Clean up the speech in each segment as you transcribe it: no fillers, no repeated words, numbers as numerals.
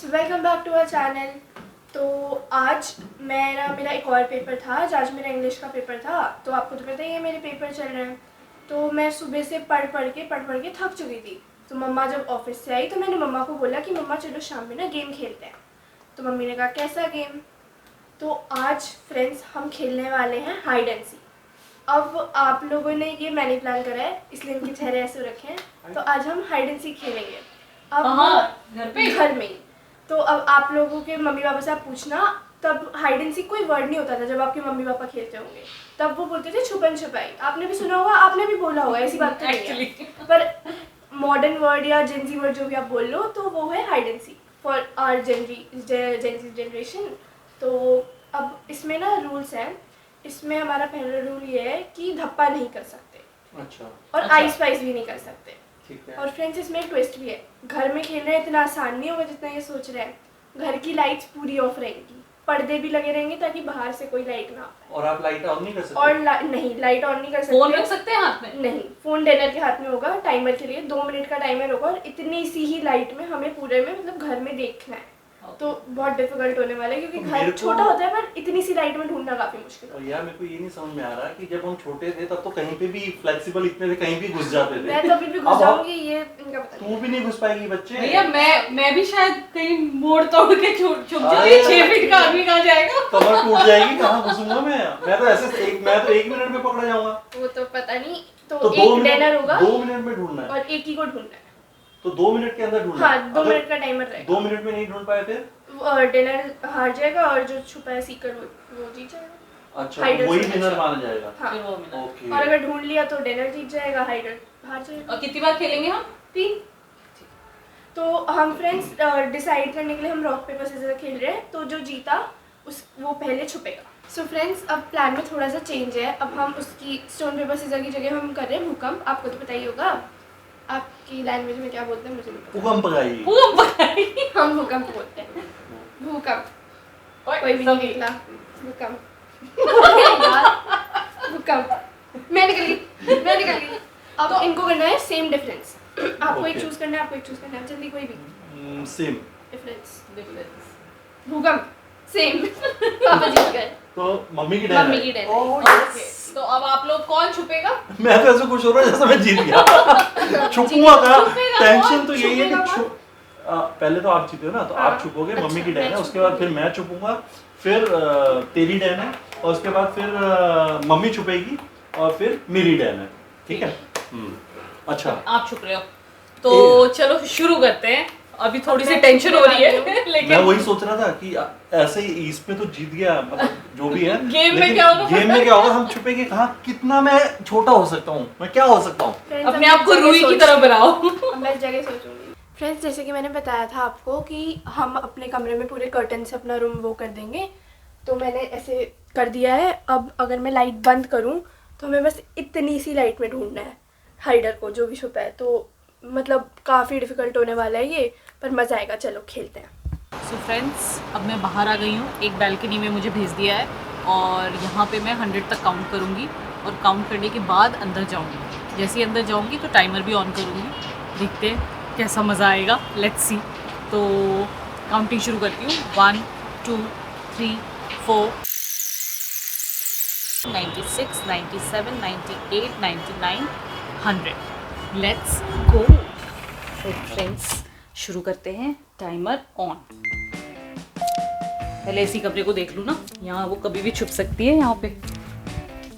Friends, welcome back to our channel. तो आज मेरा एक और पेपर था। आज मेरा इंग्लिश का पेपर था। तो आपको तो पता ही है मेरे पेपर चल रहे हैं। तो मैं सुबह से पढ़ पढ़ के थक चुकी थी। तो मम्मा जब ऑफिस से आई तो मैंने मम्मा को बोला कि मम्मा चलो शाम में ना गेम खेलते हैं। तो मम्मी ने कहा कैसा गेम। तो आज फ्रेंड्स हम खेलने वाले हैं हाइड एंड सीक। अब आप लोगों ने ये मैंने प्लान करा है, इसलिए इनके चेहरे ऐसे रखे हैं। तो आज हम हाइड एंड सीक खेलेंगे। अब घर में ही। तो अब आप लोगों के मम्मी पापा से आप पूछना, तब हाइड एंड सीक कोई वर्ड नहीं होता था जब आपके मम्मी पापा खेलते होंगे। तब वो बोलते थे छुपन छुपाई। आपने भी सुना होगा, आपने भी बोला होगा, ऐसी बात तो नहीं है। पर मॉडर्न वर्ड या जेनजी वर्ड जो भी आप बोल लो तो वो है hide and seek for our Gen Z generation. तो अब इसमें ना रूल्स हैं। इसमें हमारा पहला रूल ये है कि धप्पा नहीं कर सकते। अच्छा। और आइस पाइस भी नहीं कर सकते। ठीक है। और फ्रेंड्स इसमें एक ट्विस्ट भी है। घर में खेल रहे हैं इतना आसान नहीं होगा जितना ये सोच रहे हैं। घर की लाइट्स पूरी ऑफ रहेंगी, पर्दे भी लगे रहेंगे ताकि बाहर से कोई लाइट ना आए। और आप लाइट ऑन नहीं कर सकते? और नहीं, लाइट ऑन नहीं कर सकते। फोन रख सकते हैं हाथ में? नहीं, फोन डिनर के हाथ में होगा। टाइमर के लिए 2 मिनट का टाइमर होगा और इतनी सी ही लाइट में हमें पूरे में मतलब घर में देखना है। तो बहुत डिफिकल्ट होने वाला है क्योंकि तो घर छोटा होता है पर इतनी सी लाइट में ढूंढना काफी मुश्किल है। और यार मेरे को ये नहीं समझ में आ रहा कि जब हम छोटे थे तब तो कहीं पे भी फ्लेक्सिबल इतने थे, कहीं भी घुस जाते थे। मैं तो अभी भी घुस जाऊंगी, ये इनका पता तू भी नहीं घुस पाएगी बच्चे। भैया मैं भी शायद कहीं मोड़ तोड़ के छुप जाऊंगी। 6 फीट का आदमी कहाँ जाएगा? कमर टूट जाएगी, कहाँ घुसूंगा मैं तो ऐसे मैं तो 1 मिनट में पकड़ा जाऊंगा। वो तो पता नहीं। तो तो एक डिनर होगा 2 मिनट में ढूंढना है और एक ही को ढूंढना है। तो 2 मिनट के अंदर ढूंढना है। हाँ, 2 मिनट का टाइमर रहेगा। 2 मिनट में नहीं ढूंढ पाए थे डिनर हार जाएगा और जो छुपा है सीकर वो जीत जाएगा। अच्छा, हाइडर वही से डिनर माना जाएगा। हाँ। फिर वो मिला। ओके। और अगर ढूंढ लिया तो डिनर जीत जाएगा, हाइडर हार जाएगा। और कितनी बार खेलेंगे हम? 3। तो हम फ्रेंड्स डिसाइड करने के लिए हम रॉक पेपर सीजर खेल रहे हैं। तो जो जीता वो पहले छुपेगा। सो फ्रेंड्स अब प्लान में थोड़ा सा चेंज है। अब हम उसकी स्टोन पेपर सीजर की जगह हम कर रहे हैं भूकंप। आपको तो पता ही होगा, आपकी लैंग्वेज में क्या बोलते हैं मुझे नहीं पता। भूकंप गाई। हम भूकंप बोलते हैं। भूकंप कोई भी नहीं निकला। भूकंप भूकंप मैं निकली। अब तो इनको करना है सेम डिफरेंस। आपको एक Okay. चूज करना है, आपको एक चूज करना है। जल्दी कोई भी सेम। डिफरेंस। भूकंप सेम। पापा जीत गए। तो मम्मी की मम्मी डर की है। डर। ओके, तो अब आप लोग कौन छुपेगा? मैं तो ऐसे खुश हो रहा हूँ जैसे मैं जीत गया। छुपूंगा का टेंशन तो यही है कि पहले तो आप जीते हो ना, तो आप छुपोगे। अच्छा, मम्मी की डैन है, मैं उसके बाद फिर मैं छुपूंगा, फिर तेरी डैन है, और उसके बाद फिर मम्मी छुपेगी और फिर मेरी डैन है। ठीक है। अच्छा, आप छुप रहे हो तो चलो शुरू करते हैं। अभी थोड़ी सी टेंशन हो रही है मैं लेकिन वही सोच रहा था कि ऐसे ही इसमें तो जीत गया, मतलब जो भी है। गेम में लेकिन क्या होगा? गेम में क्या होगा? हम छुपेंगे कहाँ? कितना मैं छोटा हो सकता हूँ, मैं क्या हो सकता हूँ? अपने आप को रूई की तरह बनाओ। मैं इस जगह सोचूंगी। फ्रेंड्स जैसे कि मैंने बताया था आपको कि हम अपने कमरे में पूरे कर्टन से अपना रूम वो कर देंगे। तो मैंने ऐसे कर दिया है। अब अगर मैं लाइट बंद करूं तो हमें बस इतनी सी लाइट में ढूंढना है हाइडर को जो भी छुपा है। तो मतलब काफ़ी डिफिकल्ट होने वाला है ये, पर मज़ा आएगा। चलो खेलते हैं। सो फ्रेंड्स अब मैं बाहर आ गई हूँ। एक बैल्कनी में मुझे भेज दिया है और यहाँ पे मैं 100 तक काउंट करूँगी और काउंट करने के बाद अंदर जाऊँगी। जैसे ही अंदर जाऊँगी तो टाइमर भी ऑन करूँगी। देखते हैं कैसा मज़ा आएगा, लेट्स सी। तो काउंटिंग शुरू करती हूँ। 1 2 3 4 96 97 98 99 100। Let's go. तो फ्रेंड्स शुरू करते हैं। Timer on. पहले इसी कमरे को देख लूँ ना, यहाँ वो कभी भी छुप सकती है। यहाँ पे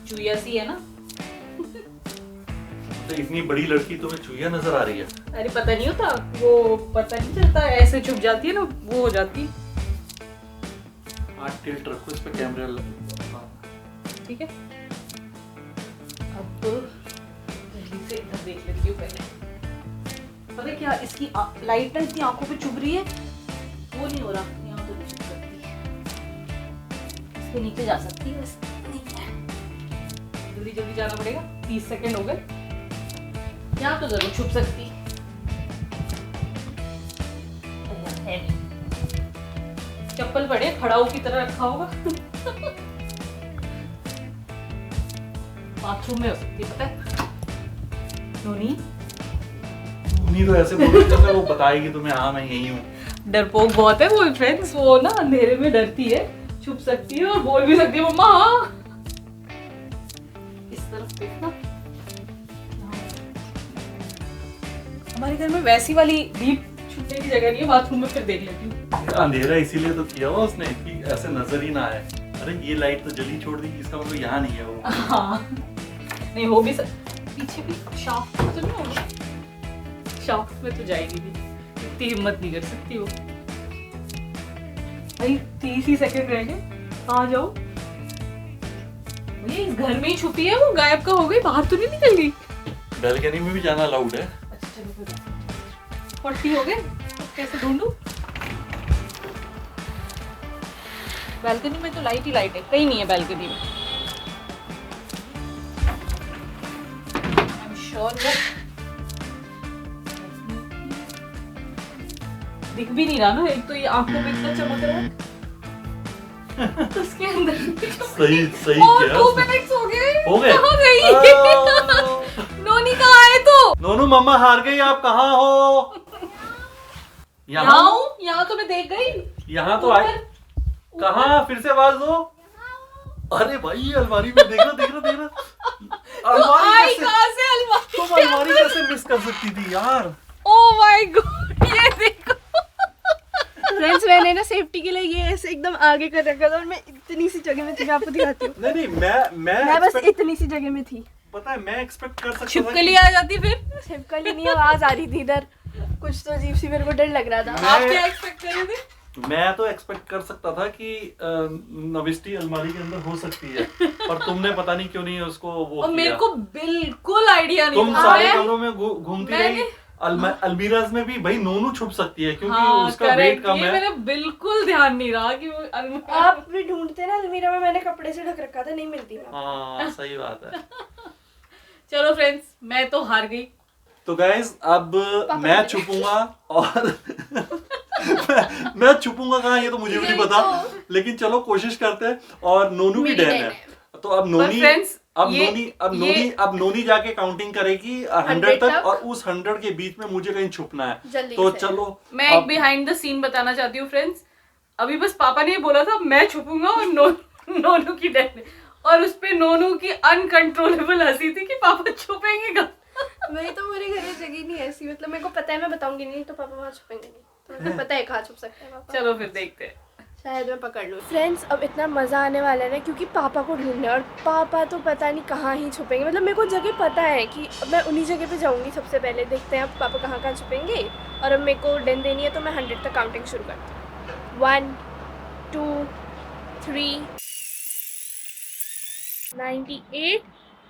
चुईया सी है ना। तो इतनी बड़ी लड़की तुम्हें चुईया नजर आ रही है? अरे पता नहीं होता, वो पता नहीं चलता, ऐसे छुप जाती है ना, वो हो जाती। हाथ टिल्ट रखो, इस पे कैमरा ठीक है। अब जल्दी से इधर देख लेती हूँ पहले। पता है क्या, इसकी लाइट ना इतनी आंखों पे चुभ रही है, वो नहीं हो रहा। यहाँ तो नहीं छुप सकती, इसके नीचे जा सकती है बस। जल्दी जल्दी जाना पड़ेगा। 30 सेकंड हो गए। यहाँ तो जरूर छुप सकती है नहीं। चप्पल पड़े खड़ाऊ की तरह रखा होगा। बाथरूम में हो सकती है, पता है। नोनी नहीं तो ऐसे बोलो जैसे वो बताएगी तुम्हें हाँ मैं यही हूँ। डरपोक बहुत है वो फ्रेंड्स, वो ना अंधेरे में डरती है, छुप सकती है और बोल भी सकती है मम्मा हाँ। इस तरफ देखना, हमारे घर में वैसी वाली डीप छुपने की जगह नहीं है, बाथरूम में फिर देख लेती हूँ। अंधेरा इसीलिए तो किया हुआ उसने कि ऐसे नजर ही ना आए। अरे ये लाइट तो जली छोड़ दी, इसका मतलब यहाँ नहीं है वो। हाँ नहीं हो भी पीछे भी शाफ्ट तो नहीं होगा, शाफ्ट में तो जाएगी भी, इतनी हिम्मत नहीं कर सकती वो। भाई 30 ही सेकंड रह गए, कहाँ जाओ? ये इस घर में ही छुपी है, वो गायब का हो गई, बाहर तो नहीं निकल गई। बैल्कनी में भी जाना अलाउड है। अच्छा चलो फिर 40 हो गए, अब कैसे ढूंढूं? बैल्कनी में तो लाइट ही लाइट है, कहीं नहीं है बैल्कनी में। I'm sure वो दिख भी नहीं रहा ना, एक तो ये आंखों में इतना चमक रहा है उसके अंदर सही सही और किया 2 उसने। मिनट्स हो गए। हो गए? कहाँ गई? नोनी कहाँ है तो? नोनू मम्मा हार गई, आप कहाँ हो? यहाँ हूँ, यहाँ तो मैं देख गई। यहाँ तो आए, कहाँ? फिर से आवाज दो। अरे भाई अलमारी में देखना देखना देखना। आई अलमारी कैसे, कहाँ से अलमारी? तुम अलमारी कैसे मिस कर सकती थी यार? ओह माय गॉड, ये देखो फ्रेंड्स मैंने ना सेफ्टी के लिए ये ऐसे एकदम आगे कर रखा था और मैं इतनी सी जगह में थी, मैं आपको दिखाती हूँ। नहीं मैं बस expect- इतनी सी जगह में थी। पता है मैं एक्सपेक्ट कर सकता था छिपकली आ जाती फिर। छिपकली नहीं, आवाज आ रही थी इधर, कुछ तो अजीब सी, मेरे को डर लग रहा था। आप क्या एक्सपेक्ट कर रहे थे? मैं तो एक्सपेक्ट कर सकता था कि नविष्टी अलमारी के अंदर हो सकती है, पर तुमने पता नहीं क्यों नहीं उसको वो और किया। मेरे को बिल्कुल आइडिया नहीं तुम था। सारे मैं- कमरों में घूमती रही। अलमीराज में भी भाई नोनू छुप सकती है क्योंकि हाँ, उसका वेट correct, कम ये है। मेरे बिल्कुल ध्यान नहीं रहा कि वो अलमीरा। आप भी ढूंढते ना अलमीरा में, मैंने कपड़े से ढक रखा था, नहीं मिलती मैं। हाँ सही बात है। चलो फ्रेंड्स, मैं तो हार गई। तो गाइज अब मैं छुपूंगा और मैं छुपूंगा कहाँ ये तो मुझे भी नहीं पता, लेकिन चलो कोशिश करते हैं। और नोनू की मेरी डैन डैन है तो अब नोनी friends, अब नोनी जाके काउंटिंग करेगी 100 तक और उस 100 के बीच में मुझे कहीं छुपना है। जल्दी तो से। चलो मैं एक बिहाइंड द सीन बताना चाहती हूँ फ्रेंड्स। अभी बस पापा ने ये बोला था मैं छुपूंगा और नोनू की डैन है, और उस पे नोनू की अनकंट्रोलेबल हंसी थी कि पापा छुपेंगे कहाँ? वही तो, मेरे घर में जगह नहीं ऐसी, मतलब मेरे को पता है मैं बताऊंगी नहीं तो पापा वहाँ छुपेंगे नहीं, तो मुझे पता है कहाँ छुप सकते हैं पापा। चलो फिर देखते हैं। शायद मैं पकड़ लूँ। फ्रेंड्स अब इतना मज़ा आने वाला है ना, क्योंकि पापा को ढूंढना है और पापा तो पता नहीं कहाँ ही छुपेंगे। मतलब मेरे को जगह पता है कि अब मैं उन्हीं जगह पे जाऊँगी सबसे पहले, देखते हैं अब पापा कहाँ कहाँ छुपेंगे। और अब मेरे को डन देनी है तो मैं 100 तक काउंटिंग शुरू करती हूँ। 1 2 3 98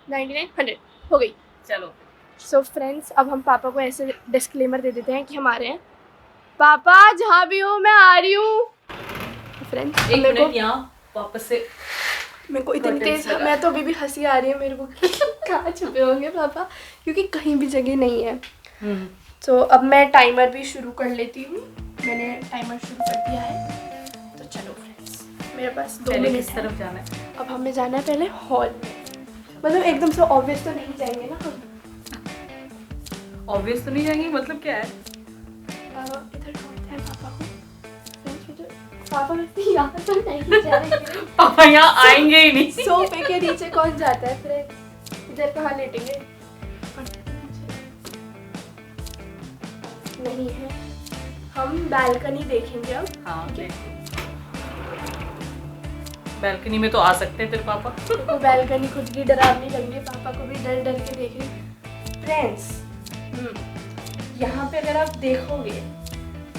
99 100 हो गई। चलो सो फ्रेंड्स अब हम पापा को ऐसे डिस्क्लेमर दे देते हैं कि हम आ रहे हैं। पापा जहाँ भी हो मैं आ रही हूँ। फ्रेंड्स एक मेरे को मिनट यहाँ वापस से मेरे को इतनी Curtains तेज, लगा। मैं तो अभी भी हंसी आ रही है मेरे को कि कहाँ छुपे होंगे पापा, क्योंकि कहीं भी जगह नहीं है। तो अब मैं टाइमर भी शुरू कर लेती हूँ। मैंने टाइमर शुरू कर दिया है, तो चलो फ्रेंड्स मेरे पास 2 पहले मिनट किस तरफ जाना है? अब हमें जाना है पहले हॉल में। मतलब एकदम से ऑब्वियस तो नहीं जाएंगे ना हम। ऑब्वियस तो नहीं जाएंगे, मतलब क्या है? इधर ढूंढते हैं पापा को। Friends, मुझे पापा वैसे यहाँ तो नहीं जाएंगे। पापा यहाँ आएंगे ही नहीं। सोफे के नीचे कौन जाता है फ्रेंड्स? इधर कहाँ लेटेंगे? नहीं है। हम बैल्कनी देखेंगे अब। हाँ बैल्कनी में तो आ सकते हैं फिर पापा। तो बैल्कनी खुद की डरावनी लग रही है, पापा को भी डर डर के देख रहे। फ्रेंड्स यहाँ पे अगर आप देखोगे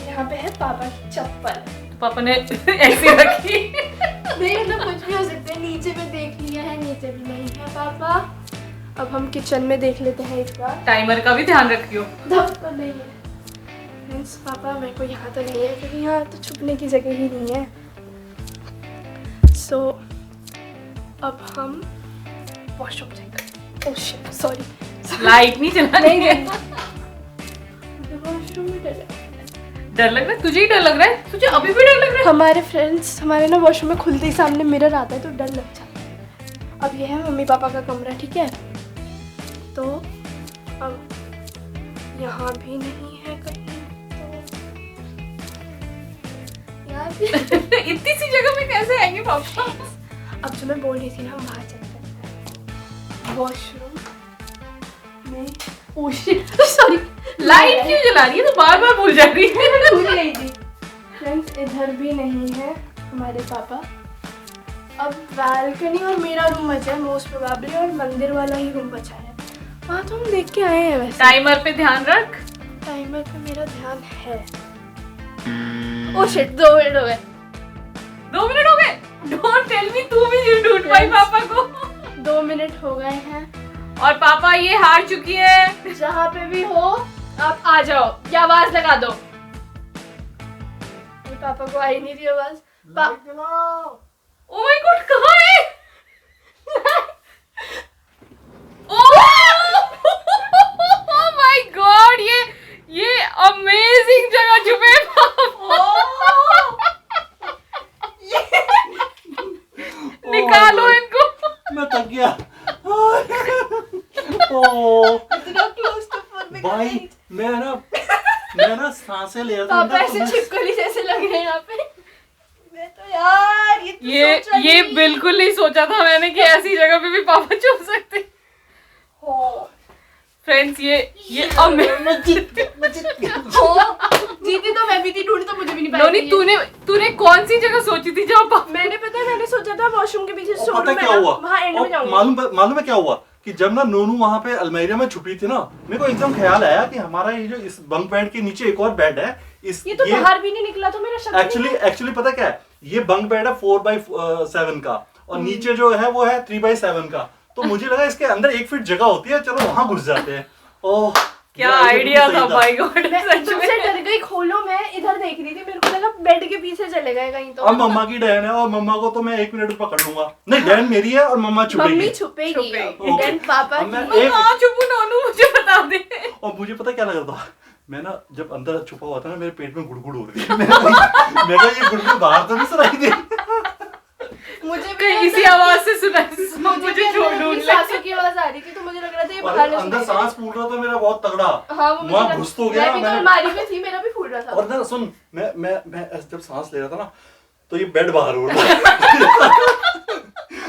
यहाँ पे है पापा की चप्पल। तो पापा ने ऐसी रखी। नहीं मतलब कुछ भी हो सकता है। नीचे में देख लिया है, नीचे भी नहीं है पापा। अब हम किचन में देख लेते हैं एक बार। टाइमर का भी ध्यान रखियो। धप तो नहीं है। फ्रेंड्स पापा मेरे को यहाँ तो नहीं है, क्योंकि यहाँ तो छुपने की जगह ही नहीं है। सो अब हम वॉशरूम जाएंगे। Oh shit sorry. लाइट नहीं जलानी है। वॉशरूम में डर डर लग रहा है? तुझे ही डर लग रहा है? तुझे अभी भी डर लग रहा है? हमारे फ्रेंड्स हमारे ना वॉशरूम में खुलते ही सामने मिरर आता है तो डर लग जाता है। अब ये है मम्मी पापा का कमरा, ठीक है। तो अब यहाँ भी नहीं है कहीं, तो यहाँ भी इतनी सी जगह में कैसे आएंगे पापा? अब जो मैं बोल रही थी ना, हम बाहर चल सकते हैं वॉशरूम में। ओह शिट, सॉरी, लाइट क्यों जला रही है? तो बार बार भूल जा रही है। भूल गई थी। फ्रेंड्स, इधर भी नहीं है हमारे पापा। अब बालकनी और मेरा रूम बचा है मोस्ट प्रोबेबली, और मंदिर वाला ही रूम बचा है। वहाँ तो हम देख के आए हैं वैसे। टाइमर पे ध्यान रख। टाइमर पे मेरा ध्यान है। ओह शिट, 2 मिनट हो गए। 2 मिनट हो गए। डोंट टेल मी तू भी नहीं ढूंढ पाई पापा को। 2 मिनट हो गए हैं और पापा ये हार चुकी है। जहाँ पे भी हो आप आ जाओ, क्या आवाज लगा दो। पापा को आई नहीं रही आवाज। ओह माय गॉड, कहाँ है? ओह माय गॉड, ये अमेजिंग जगह छुपे निकालो इनको। मैं थक गया। ओह इतना क्लोज टू फोन भाई, मैं ना सांसें ले रहा था पापा अंदर, ऐसे तो मैं- छिपकली जैसे लग रहे हैं यहाँ पे। मैं तो यार ये बिल्कुल नहीं सोचा था मैंने कि ऐसी जगह पे भी पापा छुप सकते। हो फ्रेंड्स, ये मैं जीत गया। जीती तो मैं भी थी, ढूंढ तो मुझे भी नहीं पाई। नोनी, तूने कौन सी जगह सोची थी जहाँ पापा? मैंने सोचा था वॉशरूम के पीछे और शोरूम पता में क्या ना, हुआ? वहाँ एंड में और जाऊंगी। मालूम है क्या हुआ कि जब ना नोनू वहाँ पे अलमीरा में छुपी थी ना, मेरे को एकदम ख्याल आया कि हमारा ये जो इस बंक बेड के नीचे एक और बेड है। ये तो बाहर भी नहीं निकला, तो मेरा शक नहीं है। एक्चुअली पता क्या है, ये बंक बेड है 4x7 का, और नीचे जो है वो है 3x7 का। तो मुझे लगा इसके अंदर 1 फीट जगह होती है, चलो वहां घुस जाते हैं। ओह क्या ये आइडिया सही था भाई गॉड, मैं सच एकदम में। से डर गई। खोलो, मैं इधर देख रही थी, मेरे को लगा बेड के पीछे चले गए कहीं। तो अब मम्मा की डैन है, और मम्मा को तो मैं 1 मिनट में पकड़ लूंगा। नहीं, डैन मेरी है और मम्मा छुपेगी। मम्मी छुपेगी छुपेगी। देन पापा अब मैं की। एक- कहाँ छुपू नोनू, मुझे बता दे। और मुझे पता क्या लग रहा था, मैं ना जब अंदर छुपा हुआ था ना, मेरे पेट में गुड़गुड़ हो रही है। मैं कहा ये गुड़गुड़ बाहर तो नहीं सुनाई दे। मुझे भी कहीं इसी आवाज से सुना, मुझे छोड़ मेरी ढूंढ ले। सासू की आवाज आ रही थी, तो मुझे लग रहा था ये और बाहर अंदर सांस फूल रहा था मेरा बहुत तगड़ा। हाँ, वो मुझे वहाँ लगा- घुस तो गया मैं भी तो मैंने। अलमारी में थी, मेरा भी फूल रहा था। और ना सुन, मैं जब सांस ले रहा था ना, तो ये बेड बाहर हो रहा था।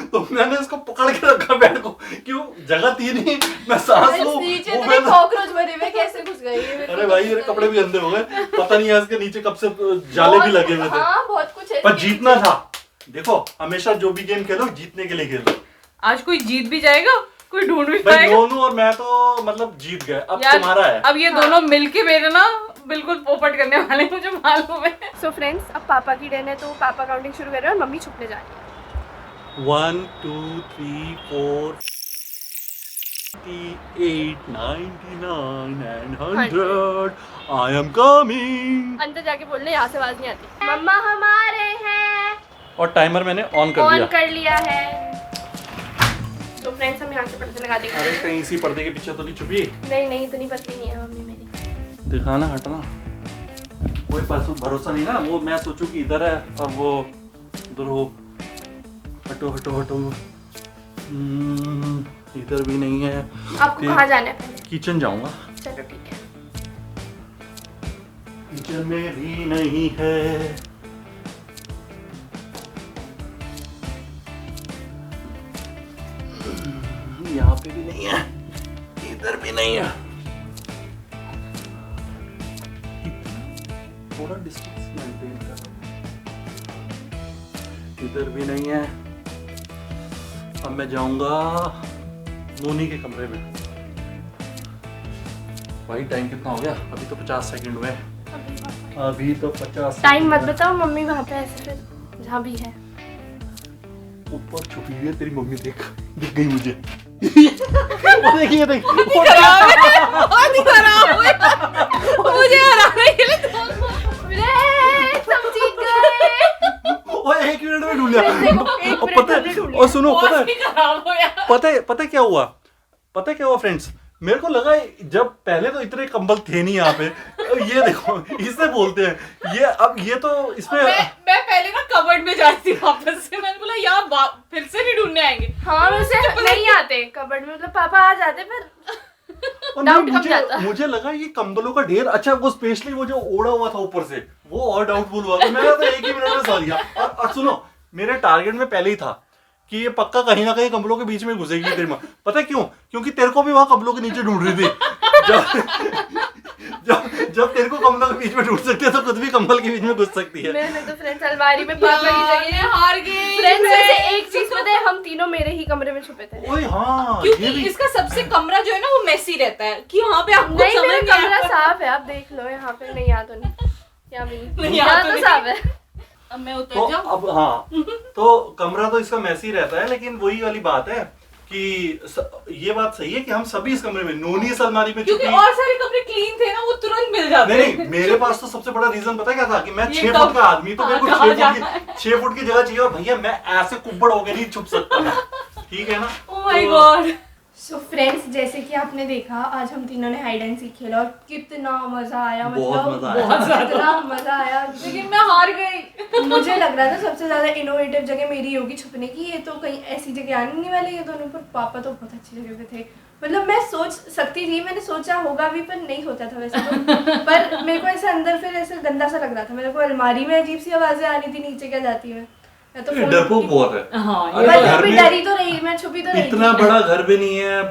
तो मैंने इसको पकड़ के रखा बेड को, क्यों जगह थी नहीं, मैं सांस लूं। नीचे वो इतने बेड- कॉकरोच भरे हुए कैसे घुस गए ये मेरे को अरे भाई, तो मेरे पता कपड़े नहीं। भी अंदर हो गए, पता नहीं है इसके नीचे कब से जाले भी लगे हुए थे। हाँ, बहुत कुछ है पर इसके जीतना पीछे। था। देखो, हमेशा जो भी गेम खेलो जीतने के लिए खेलो। आज कोई जीत भी जाएगा, कोई ढूंढ भी भाई पाएगा। दोनों और मैं तो मतलब जीत गए, अब यार, तुम्हारा है। अब ये दोनों मिलके मेरे ना बिल्कुल पोपट करने वाले, मुझे मालूम है। सो फ्रेंड्स, अब पापा की डन है, तो पापा काउंटिंग शुरू कर रहे हैं और मम्मी छुपने जा रही है। 1 2 3 4 8 99 and 100 I am coming। अंदर जाके बोलने, यहाँ से आवाज नहीं आती। मम्मा हमारे हैं। और टाइमर मैंने ऑन कर ऑन दिया। कर लिया है। तो फ्रेंड्स, हम यहाँ से पर्दे लगा देंगे। अरे कहीं इसी पर्दे के पीछे तो नहीं छुपी? नहीं, इतनी पतली नहीं है मम्मी मेरी। दिखाना, हटना, कोई भरोसा नहीं ना। वो मैं सोचूं कि इधर है और वो उधर हो। हटो हटो हटो। इधर भी नहीं है। आपको फिर कहाँ जाना है पहले? किचन जाऊंगा। चलो ठीक है। किचन में भी नहीं है। यहाँ पे भी नहीं है, इधर भी नहीं है। थोड़ा डिस्टेंस मेंटेन करो। इधर भी नहीं है। अब मैं जाऊंगा नोनी के कमरे में। भाई टाइम कितना हो गया? अभी तो 50 सेकंड हुए। अभी तो 50 टाइम मत बताओ, मम्मी वहाँ पे ऐसे फिर जहाँ भी है। ऊपर छुपी हुई है तेरी मम्मी, देख दिख गई मुझे। वो देखिए देख। खराब है, बहुत ही खराब है। मुझे हराने के लिए फ्रेंड्स, हम जीत गए। ओए 1 मिनट में ढूंढ लिया। एक और मिनट पता में ढूंढ है, लिया। और सुनो, पता बहुत है ही खराब हो यार। पता है क्या हुआ? पता है क्या हुआ फ्रेंड्स? मेरे को लगा जब पहले तो इतने कंबल थे नहीं यहाँ पे। ये देखो, इसे बोलते हैं ये। अब ये तो इसमें मैं पहले ना कबर्ड में जा रही थी वापस से, मैंने बोला यार फिर से नहीं ढूंढने आएंगे। हाँ, वैसे नहीं आते कबर्ड में, मतलब पापा आ जाते, पर और डाउट नहीं, कम जाता। मुझे लगा ये कंबलों का ढेर, अच्छा वो स्पेशली वो जो ओढ़ा हुआ था ऊपर से वो और डाउटफुल हुआ, तो मैंने तो एक ही मिनट में समझ गया। और सुनो, मेरे टारगेट में पहले ही था कि ये पक्का कहीं ना कहीं कंबलों के बीच में घुसेगी तेरी माँ। पता है क्यों? क्योंकि तेरे को भी वहां कंबलों के नीचे ढूंढ रही थी। जब तेरे को कंबलों के बीच में ढूंढ सकती है तो खुद भी कंबल के बीच में घुस सकती है। मैंने तो फ्रेंड्स अलमारी में पापा की जगह हार गई। फ्रेंड्स वैसे एक चीज पता है, हम तीनों मेरे ही कमरे में छुपे थे। ओए हाँ, क्योंकि ये भी इसका सबसे कमरा जो है ना वो मेसी रहता है कि वहाँ पे आपको नहीं, समझ मेरा नहीं कमरा आता। साफ है, आप देख लो यहाँ पे। नहीं, यहाँ तो नहीं, यहाँ भी नहीं, यहाँ यहाँ तो तो नहीं। साफ है। अब मैं तो उतर जाऊँ। अब हाँ, तो कमरा तो इसका मैसी रहता है, लेकिन वही वाली बात है कि ये बात सही है कि हम सभी इस कमरे में, नोनी इस अलमारी में क्योंकि छुपी। और सारे कमरे क्लीन थे ना, वो तुरंत मिल जाते। नहीं, मेरे पास तो सबसे बड़ा रीजन पता है क्या था कि मैं ये 6 कब- फुट का आदमी, तो मेरे को कहाँ 6 जाना फुट 6 फुट की जगह चाहिए, और भैया मैं ऐसे कुब्बड़ होके नहीं छुप सकता। ठीक है ना? Oh my God. So friends, जैसे कि आपने देखा आज हम तीनों ने हाइड एंड सीक खेला और कितना मजा आया। बहुत मतलब मजा आया। बहुत ज्यादा। कितना मजा आया। लेकिन मैं हार गई। मुझे लग रहा था सबसे ज्यादा इनोवेटिव जगह मेरी होगी छुपने की, ये तो कहीं ऐसी जगह आने नहीं वाले ये दोनों, पर पापा तो बहुत अच्छी जगह पे थे। मतलब मैं सोच सकती थी, मैंने सोचा होगा भी, पर नहीं होता था वैसे तो। पर मेरे को ऐसे अंदर फिर ऐसे गंदा सा लग रहा था। मेरे को अलमारी में अजीब सी आवाजें आ रही थी, नीचे क्या जाती मैं तो ये डरपोक बहुत है। हाँ, अरे पर घर मैं भी में डरी तो रही, मैं छुपी तो रही इतना थी। बड़ा घर भी नहीं है।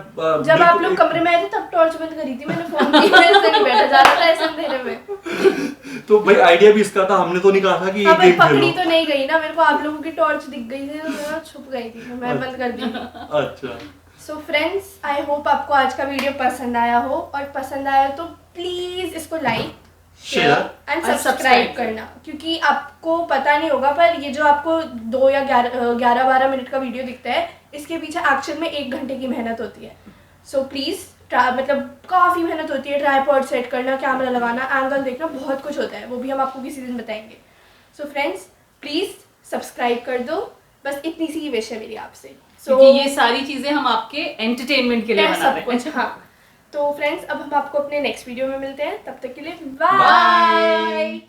जब आप लोग कमरे में आए थे तब टॉर्च बंद करी थी मैंने, फोन की वजह से नहीं बैठा जा रहा था ऐसे अंधेरे में। तो भाई आइडिया भी इसका था, हमने तो नहीं कहा था कि हाँ, ये पर गेम पकड़ी खेलो। तो नहीं गई ना, मेरे को आप लोगों की टॉर्च दिख गई थी तो मैं छुप गई थी, तो मैं बंद कर दी। अच्छा, सो फ्रेंड्स, आई होप आपको आज का वीडियो पसंद आया हो, और पसंद आया तो प्लीज इसको लाइक शेयर एंड और सब्सक्राइब सब्सक्राइब करना, क्योंकि आपको पता नहीं होगा पर ये जो आपको 2 या 11-12 मिनट का वीडियो दिखता है, इसके पीछे एक्चुअल में 1 घंटे की मेहनत होती है। सो प्लीज़ मतलब काफ़ी मेहनत होती है, ट्राइपॉड सेट करना, कैमरा लगाना, एंगल देखना, बहुत कुछ होता है, वो भी हम आपको किसी दिन बताएंगे। सो फ्रेंड्स, प्लीज़ सब्सक्राइब कर दो, बस इतनी सी विश है मेरी आपसे। क्योंकि ये सारी चीजें हम आपके एंटरटेनमेंट के लिए बना सब रहे कुछ, हैं। हाँ। तो फ्रेंड्स, अब हम आपको अपने नेक्स्ट वीडियो में मिलते हैं, तब तक के लिए Bye. बाय।